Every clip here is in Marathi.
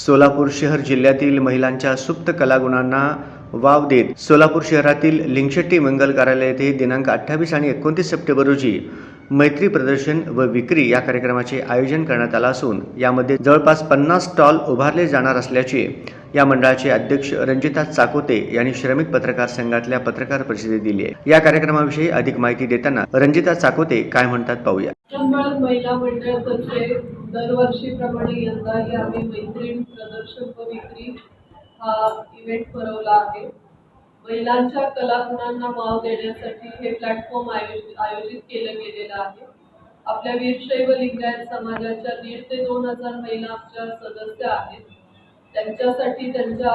सोलापूर शहर जिल्ह्यातील महिलांच्या सुप्त कलागुणांना वाव देत सोलापूर शहरातील लिंगशेट्टी मंगल कार्यालय येथे दिनांक 28 आणि 29 सप्टेंबर रोजी मैत्री प्रदर्शन व विक्री या कार्यक्रमाचे आयोजन करण्यात आले असून यामध्ये जवळपास 50 स्टॉल उभारले जाणार असल्याचे या मंडळाचे अध्यक्ष रंजिता चाकोते यांनी श्रमिक पत्रकार संघातल्या पत्रकार परिषदेत दिली आहे। या कार्यक्रमाविषयी अधिक माहिती देताना रंजिता चाकोते काय म्हणतात पाहूया। महिला मंडळातर्फे दरवर्षीप्रमाणे यंदाही आम्ही मैत्रीण प्रदर्शन व विक्री हा इव्हेंट भरवला आहे। महिलांच्या कलागुणांना वाव देण्यासाठी हे प्लॅटफॉर्म आयोजित केलं गेलेलं आहे। आपल्या वीरशैव लिंगायत समाजाच्या 1,500 ते 2,000 महिला आमच्या सदस्य आहेत। त्यांच्यासाठी त्यांच्या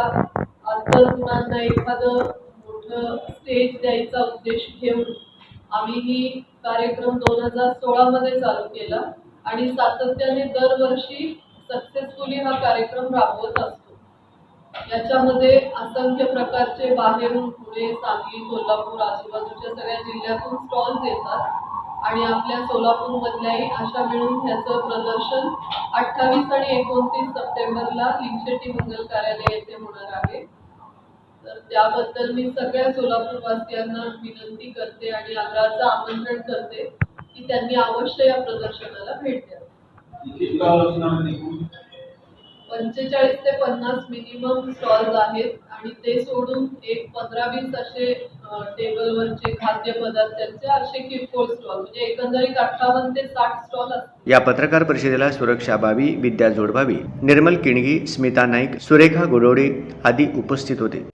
अंतर्गुणांना एखादं मोठं स्टेज द्यायचा उद्देश घेऊन आम्ही ही कार्यक्रम 2016 मध्ये चालू केला आणि सातत्याने दरवर्षी सक्सेसफुली हा कार्यक्रम राबवत असतो। याच्यामध्ये असंख्य प्रकारचे बाहेरून पुणे, सांगली, कोल्हापूर आजूबाजूच्या सगळ्या जिल्ह्यातून स्टॉल्स येतात आणि आपल्या सोलापूर मधल्याही अशा मिळून ह्याचं प्रदर्शन 28 आणि 29 सप्टेंबरला लिंगशेट्टी मंगल कार्यालय येथे होणार आहे। तर त्याबद्दल मी सगळ्या सोलापूर वासियांना विनंती करते आणि आग्रहाचं आमंत्रण करते की त्यांनी अवश्य या प्रदर्शनाला भेट द्यावी। 45 ते 50 मिनिमम स्टॉल्स आहेत आणि ते सोडून एक 15-20 असे टेबलवरचे खाद्यपदार्थांचे असे किरकोळ स्टॉल म्हणजे एकंदरीत 58 ते 60 स्टॉल असतील। या पत्रकार परिषदेला सुरक्षा बाबी, विद्या जोडबावी, निर्मल किणगी, स्मिता नाईक, सुरेखा गोडोडे आदी उपस्थित होते।